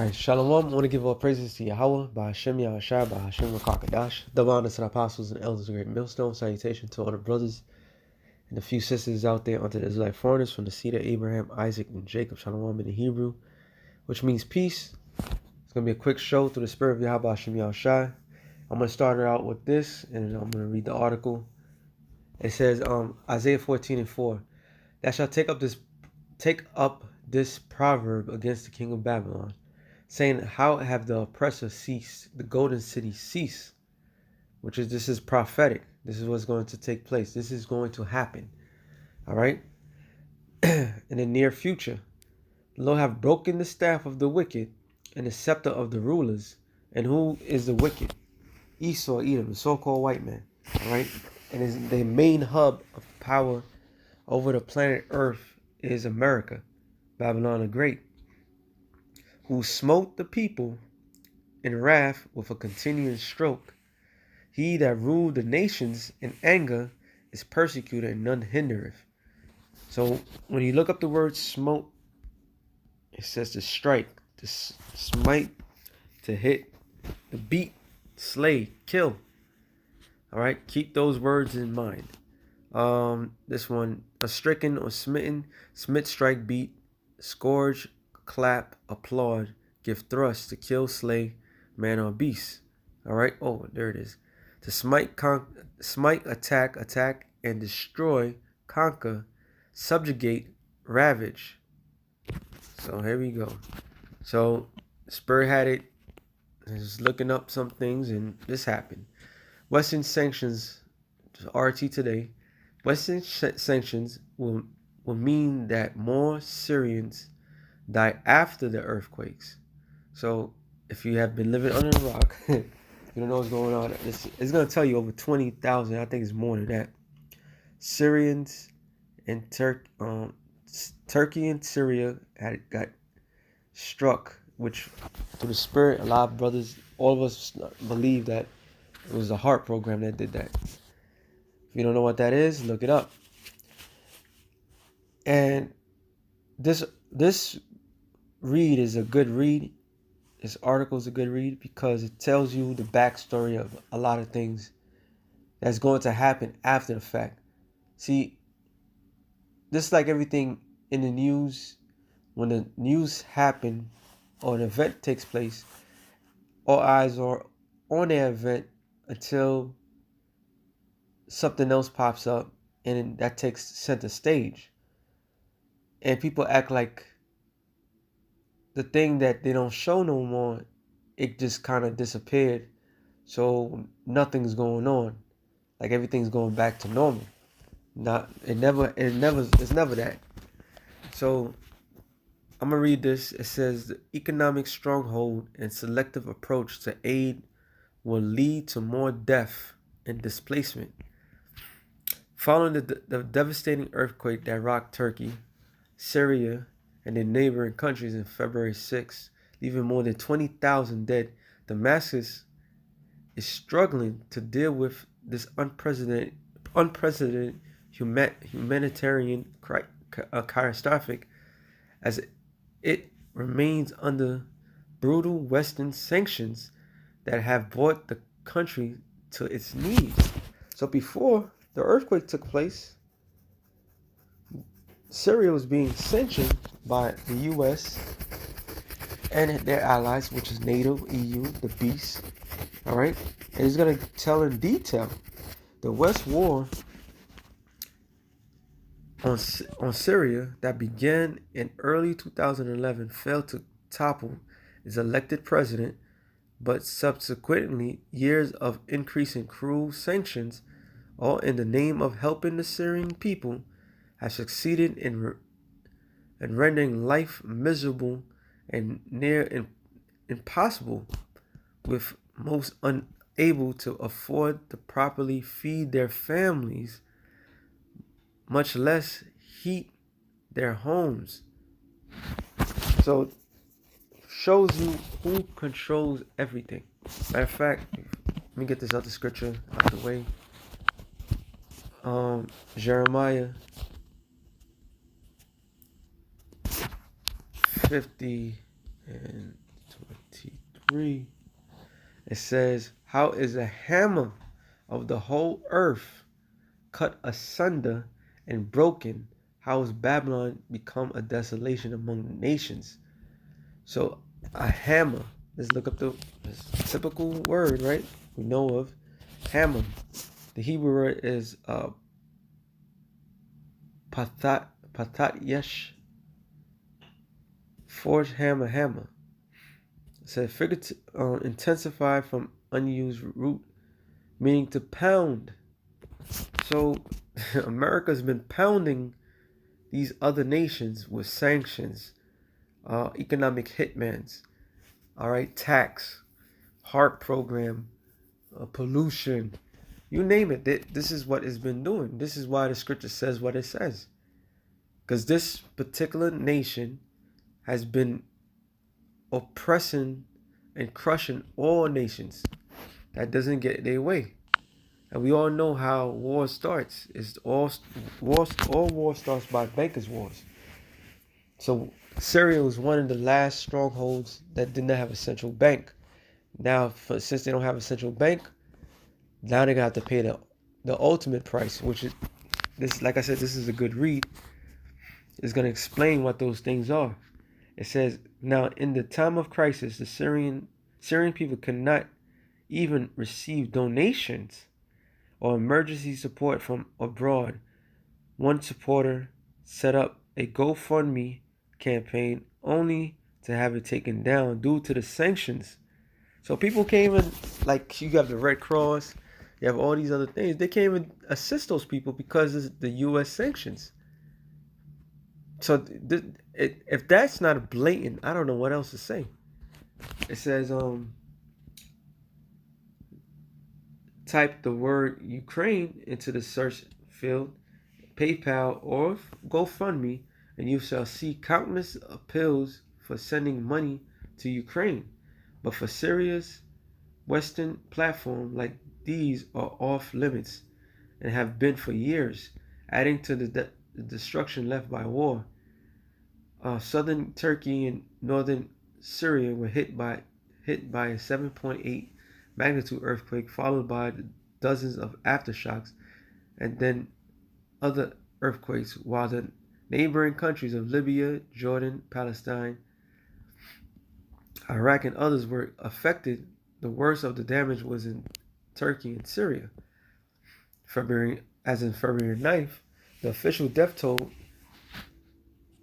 Alright, Shalom. I want to give all praises to Yahweh, by Hashem Yahushua, by Hashem Rakakadash. Double honor to the apostles and elders of Great Millstone. Salutation to all the brothers and the few sisters out there unto the Israelite foreigners from the seed of Abraham, Isaac, and Jacob. Shalom in the Hebrew, which means peace. It's going to be a quick show through the spirit of Yahweh, Hashem Yahushua. I'm going to start it out with this, and I'm going to read the article. It says, Isaiah 14:4. Thou shalt take up this proverb against the king of Babylon, saying, how have the oppressor ceased, the golden city ceased? This is prophetic. This is what's going to take place. This is going to happen. All right? In the near future, the Lord have broken the staff of the wicked and the scepter of the rulers. And who is the wicked? Esau, Edom, the so-called white man. All right? And is the main hub of power over the planet Earth is America, Babylon the Great, who smote the people in wrath with a continuing stroke. He that ruled the nations in anger is persecuted, and none hindereth. So when you look up the word smote, it says to strike, to smite, to hit, to beat, slay, kill. All right, keep those words in mind. This one, a stricken or smitten, smite, strike, beat, scourge, clap, applaud, give thrust, to kill, slay, man or beast. All right. Oh, there it is. To smite, smite, attack, and destroy, conquer, subjugate, ravage. So here we go. So Spur had it. I was looking up some things, and this happened. Western sanctions, RT today. Western sanctions will mean that more Syrians die after the earthquakes. So if you have been living under a rock, you don't know what's going on. It's going to tell you over 20,000. I think it's more than that. Syrians and Turkey and Syria got struck, which through the spirit, a lot of brothers, all of us believe that it was the heart program that did that. If you don't know what that is, look it up. And this read is a good read. This article is a good read because it tells you the backstory of a lot of things that's going to happen after the fact. See, just like everything in the news, when the news happens or an event takes place, all eyes are on the event until something else pops up and that takes center stage. And people act like the thing that they don't show no more, it just kind of disappeared. So nothing's going on. Like everything's going back to normal. It's never that. So I'm gonna read this. It says the economic stronghold and selective approach to aid will lead to more death and displacement. Following the devastating earthquake that rocked Turkey, Syria, and the neighboring countries in February 6, leaving more than 20,000 dead, Damascus is struggling to deal with this unprecedented humanitarian catastrophe as it remains under brutal Western sanctions that have brought the country to its knees. So before the earthquake took place, Syria was being sanctioned by the U.S. and their allies, which is NATO, EU, the beast. All right? And he's going to tell in detail the West war on Syria that began in early 2011 failed to topple its elected president, but subsequently years of increasing cruel sanctions, all in the name of helping the Syrian people, have succeeded in rendering life miserable and near impossible, with most unable to afford to properly feed their families, much less heat their homes. So shows you who controls everything. Matter of fact, let me get this other scripture out the way. Jeremiah 50 and 3. It says, how is a hammer of the whole earth cut asunder and broken? How has Babylon become a desolation among the nations? So a hammer, let's look up the typical word, right? We know of hammer. The Hebrew word is patat yesh, forged hammer, hammer. It says figurative, intensified from unused root, meaning to pound. So America's been pounding these other nations with sanctions, economic hitmans, all right, tax, HARP program, pollution, you name it. This is what it's been doing. This is why the scripture says what it says. Because this particular nation has been oppressing and crushing all nations that doesn't get their way. And we all know how war starts. It's all war starts by bankers' wars. So Syria was one of the last strongholds that did not have a central bank. Now, since they don't have a central bank, now they're gonna have to pay the ultimate price, which is this. Like I said, this is a good read. It's gonna explain what those things are. It says, now in the time of crisis, the Syrian people could not even receive donations or emergency support from abroad. One supporter set up a GoFundMe campaign only to have it taken down due to the sanctions. So people can't even, like, you have the Red Cross, you have all these other things. They can't even assist those people because of the U.S. sanctions. So if that's not blatant, I don't know what else to say. It says, type the word Ukraine into the search field, PayPal or GoFundMe, and you shall see countless appeals for sending money to Ukraine. But for Syria's Western platform, like these are off limits and have been for years, adding to the destruction left by war. Southern Turkey and northern Syria were hit by a 7.8 magnitude earthquake, followed by dozens of aftershocks, and then other earthquakes, while the neighboring countries of Libya, Jordan, Palestine, Iraq, and others were affected. The worst of the damage was in Turkey and Syria. February 9th, the official death toll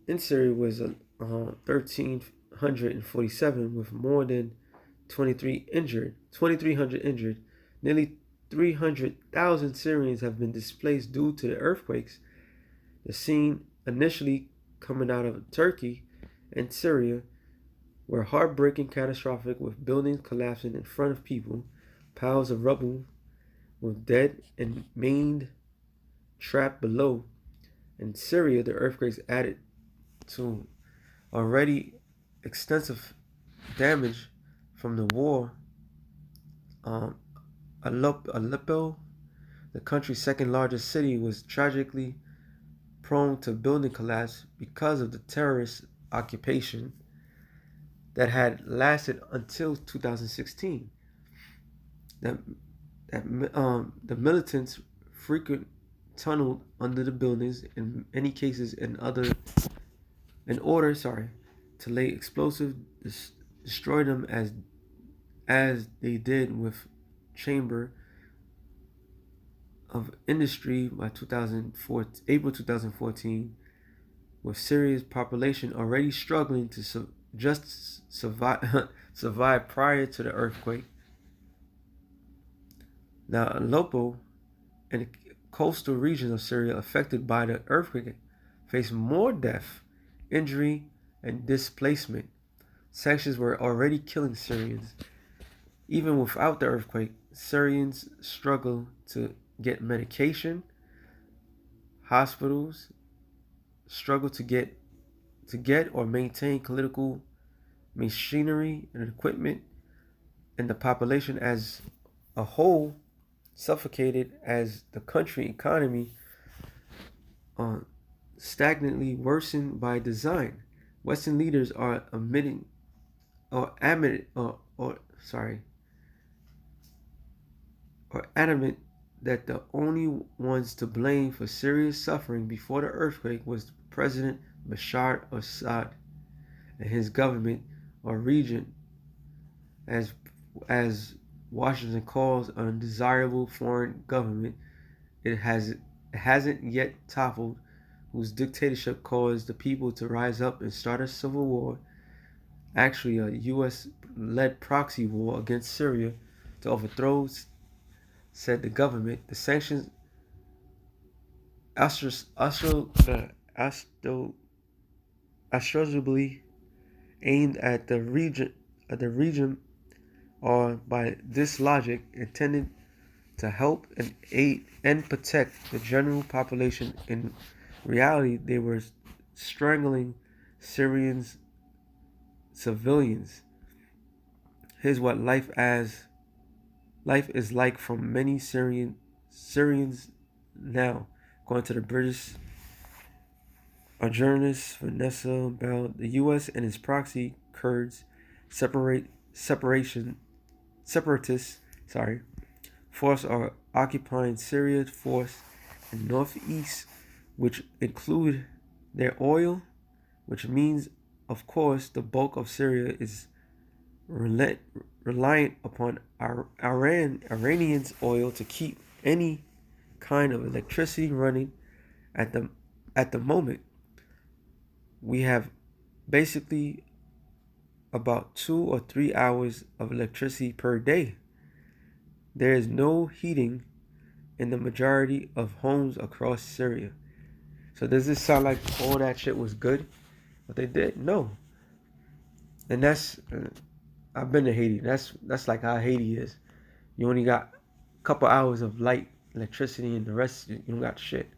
in Syria was 1,347, with more than 2,300 injured. Nearly 300,000 Syrians have been displaced due to the earthquakes. The scene initially coming out of Turkey and Syria were heartbreaking, catastrophic, with buildings collapsing in front of people, piles of rubble with dead and maimed trapped below. In Syria, the earthquakes added to already extensive damage from the war. Aleppo, the country's second largest city, was tragically prone to building collapse because of the terrorist occupation that had lasted until 2016. The militants frequently tunneled under the buildings, in many cases in order to lay explosive, destroy them as they did with Chamber of Industry by April 2014, with Syria's population already struggling to survive prior to the earthquake. Now, Aleppo and the coastal regions of Syria affected by the earthquake face more death, injury, and displacement. Sanctions were already killing Syrians. Even without the earthquake, Syrians struggle to get medication. Hospitals struggle to get or maintain clinical machinery and equipment, and the population as a whole suffocated as the country economy stagnantly worsened by design. Western leaders are admitting or adamant or sorry or adamant that the only ones to blame for serious suffering before the earthquake was President Bashar Assad and his government or region, as Washington calls an undesirable foreign government it hasn't yet toppled, whose dictatorship caused the people to rise up and start a civil war, actually a US-led proxy war against Syria to overthrow, said the government. The sanctions ostensibly aimed at the region are, by this logic, intended to help and aid and protect the general population. In reality, they were strangling Syrians civilians. Here's what life is like for many Syrians now, according to the British journalist Vanessa Bell. The U.S. and its proxy Kurds separatists force are occupying Syria force in northeast, which include their oil, which means, of course, the bulk of Syria is reliant upon Iranians' oil to keep any kind of electricity running. At the moment, we have basically about 2 or 3 hours of electricity per day. There is no heating in the majority of homes across Syria. So does this sound like all that shit was good? What they did? No. And that's I've been to Haiti. That's like how Haiti is. You only got a couple hours of light, electricity, and the rest you don't got shit.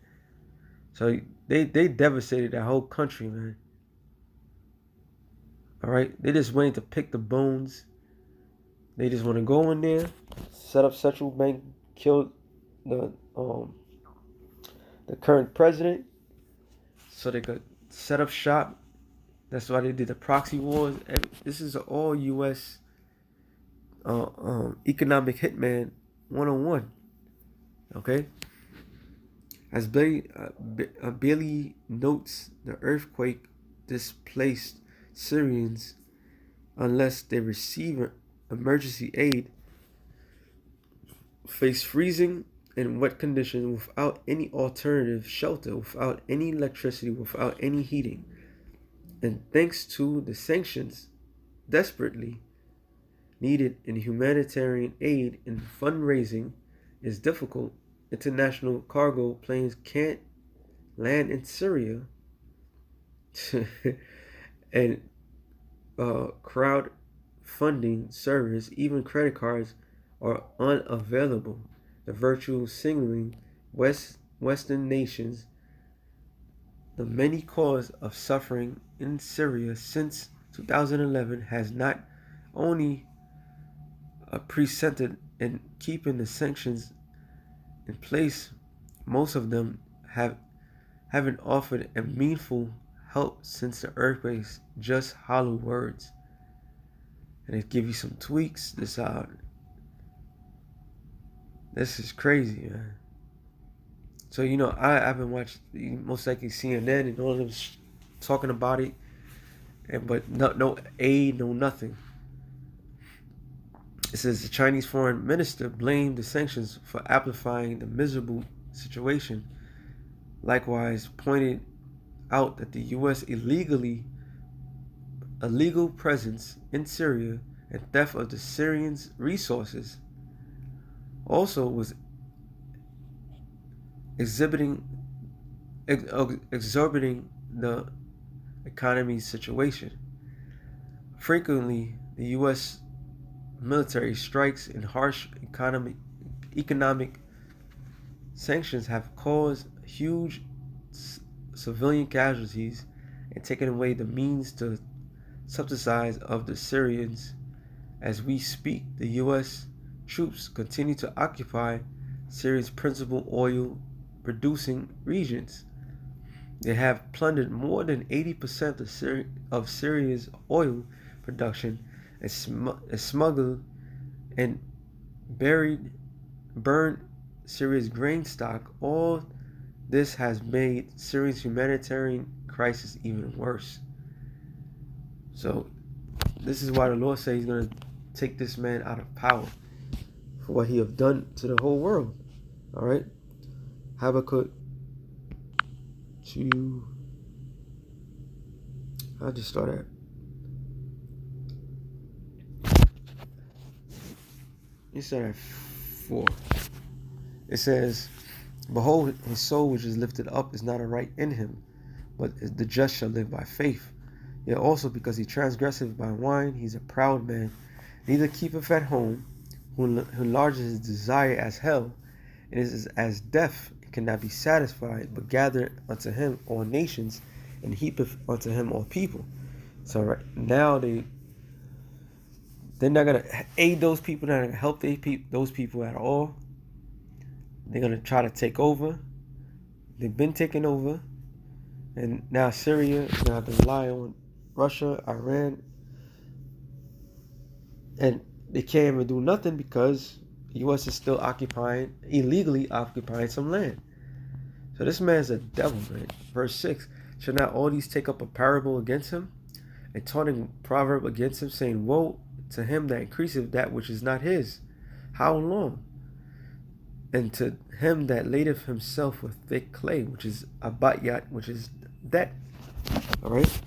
So they devastated that whole country, man. All right, they just waiting to pick the bones. They just want to go in there, set up central bank, kill the current president, so they could set up shop. That's why they did the proxy wars. And this is all U.S. Economic hitman 101. Okay. As Bailey notes, the earthquake displaced Syrians, unless they receive emergency aid, face freezing and wet conditions without any alternative shelter, without any electricity, without any heating. And thanks to the sanctions desperately needed in humanitarian aid and fundraising is difficult. International cargo planes can't land in Syria. And crowdfunding service, even credit cards, are unavailable. The virtual signaling Western nations, the many cause of suffering in Syria since 2011 has not only presented in keeping the sanctions in place, most of them haven't offered a meaningful help since the earthquakes, just hollow words. And they give you some tweaks. This is crazy, man. So I've been watching most likely CNN and all of them talking about it, but no aid, no nothing. It says the Chinese foreign minister blamed the sanctions for amplifying the miserable situation. Likewise, pointed out that the U.S. illegal presence in Syria and theft of the Syrians' resources also was exorbiting the economy's situation. Frequently, the U.S. military strikes and harsh economic sanctions have caused huge civilian casualties and taken away the means to subsidize of the Syrians. As we speak, the U.S. troops continue to occupy Syria's principal oil producing regions. They have plundered more than 80% of Syria's oil production and smuggled and burned Syria's grain stock. All this has made Syria's humanitarian crisis even worse. So this is why the Lord says he's going to take this man out of power for what he have done to the whole world. All right. Habakkuk 2. I'll just start at. You start at 4. It says, behold, his soul which is lifted up is not aright in him, but the just shall live by faith. Yet also because he transgresseth by wine, he's a proud man, neither keepeth at home, who enlarges his desire as hell, and is as deaf, and cannot be satisfied, but gather unto him all nations, and heapeth unto him all people. So right now they're not gonna aid those people, they're not gonna help those people at all. They're gonna try to take over. They've been taken over, and now Syria is gonna have to rely on Russia, Iran, and they can't even do nothing because the U.S. is still illegally occupying some land. So this man's a devil, man. Verse 6, shall not all these take up a parable against him, and taunting proverb against him, saying, woe to him that increaseth that which is not his. How long? And to him that ladeth himself with thick clay, which is abatyat, which is debt. All right.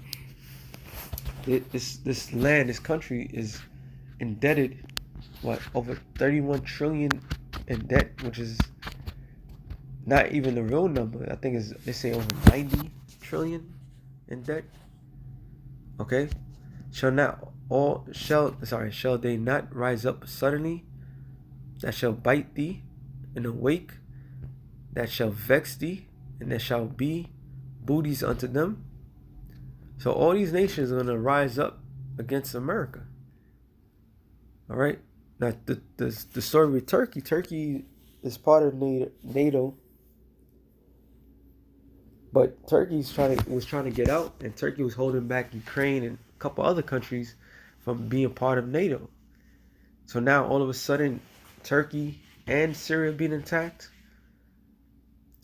This land, this country is indebted, over 31 trillion in debt, which is not even the real number. I think they say over 90 trillion in debt. Okay. Shall they not rise up suddenly, that shall bite thee in a wake, that shall vex thee, and there shall be booties unto them? So all these nations are going to rise up against America. All right. Now the story with Turkey. Turkey is part of NATO, but Turkey was trying to get out, and Turkey was holding back Ukraine and a couple other countries from being part of NATO. So now all of a sudden, Turkey and Syria being attacked,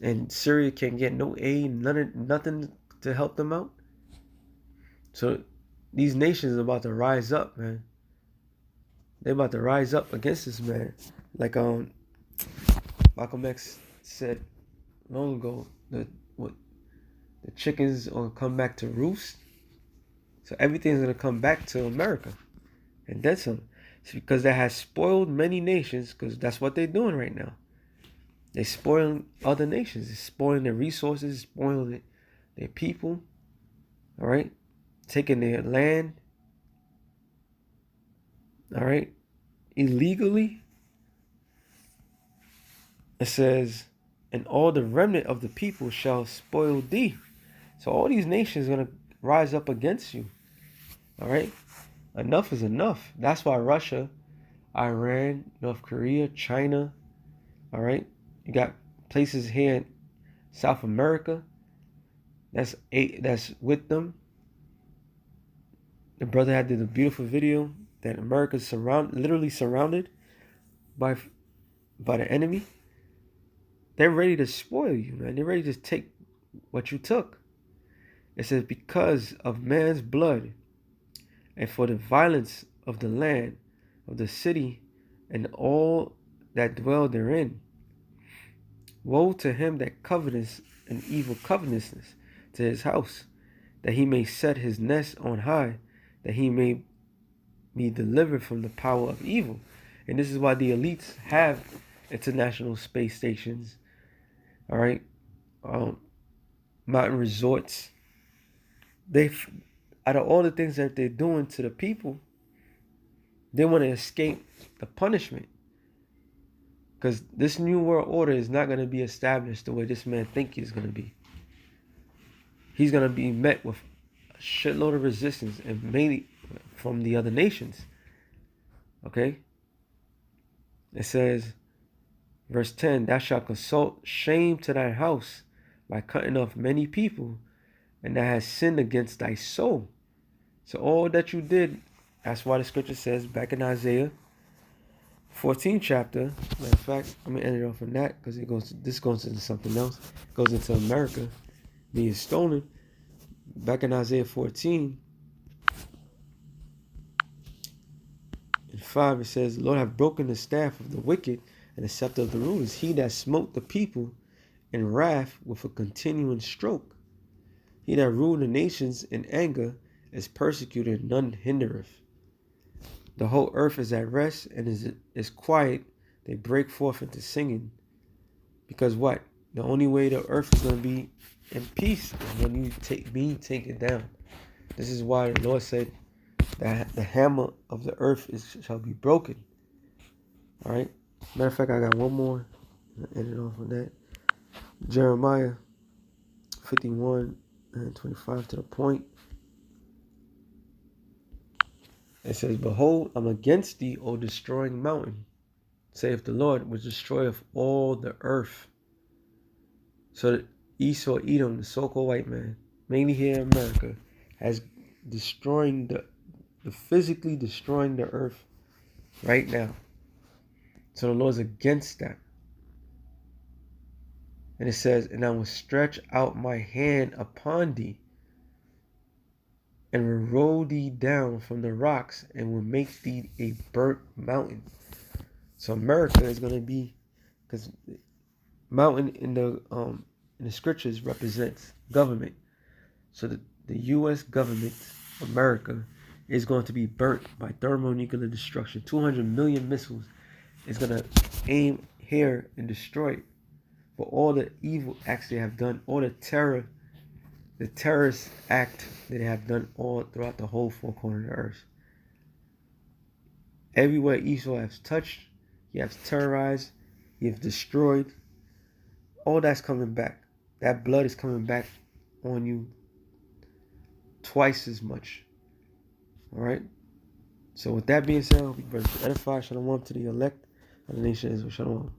and Syria can get no aid, nothing to help them out. So these nations are about to rise up, man. They're about to rise up against this man. Like Malcolm X said long ago, the chickens will come back to roost. So everything's gonna come back to America, and then some. It's because that has spoiled many nations, because that's what they're doing right now. They're spoiling other nations. They're spoiling their resources, spoiling their people. All right, taking their land. All right, illegally. It says, and all the remnant of the people shall spoil thee. So all these nations are going to rise up against you. All right, enough is enough. That's why Russia, Iran, North Korea, China, all right, you got places here in South America that's with them. The brother did a beautiful video that America's literally surrounded by the enemy. They're ready to spoil you, man. They're ready to take what you took. It says, because of man's blood, and for the violence of the land, of the city, and all that dwell therein. Woe to him that coveteth an evil covetousness to his house, that he may set his nest on high, that he may be delivered from the power of evil. And this is why the elites have international space stations, all right, mountain resorts. Out of all the things that they're doing to the people, they want to escape the punishment, because this new world order is not going to be established the way this man thinks it's going to be. He's going to be met with a shitload of resistance, and mainly from the other nations. Okay? It says, verse 10, thou shalt consult shame to thy house by cutting off many people, and thou hast sinned against thy soul. So all that you did That's why the scripture says back in Isaiah 14th chapter. Matter of fact, I'm gonna end it off on that because this goes into something else. It goes into America being stolen. Back in Isaiah 14 and 5, it says, "The Lord hath broken the staff of the wicked and the scepter of the rulers. He that smote the people in wrath with a continuing stroke. He that ruled the nations in anger is persecuted, none hindereth. The whole earth is at rest and is quiet. They break forth into singing." Because what? The only way the earth is going to be in peace is when you be taken down. This is why the Lord said that the hammer of the earth shall be broken. All right. Matter of fact, I got one more. I'll end it off on that. Jeremiah 51 and 25 to the point. It says, "Behold, I'm against thee, O destroying mountain, saith the Lord, which destroyeth all the earth." So that Esau, Edom, the so-called white man, mainly here in America, has destroying the physically destroying the earth right now. So the Lord's against that. And it says, "And I will stretch out my hand upon thee, and will roll thee down from the rocks, and will make thee a burnt mountain." So America is going to be, because mountain in the scriptures represents government. So the U.S. government, America, is going to be burnt by thermonuclear destruction. 200 million missiles is going to aim here and destroy it. For all the evil acts they have done, all the terrorist act that they have done all throughout the whole four corners of the earth. Everywhere Esau has touched, he has terrorized, he has destroyed. All that's coming back. That blood is coming back on you twice as much. All right. So with that being said, I hope you brothers edify. Shalom to the elect of the nation of Israel. Shalom.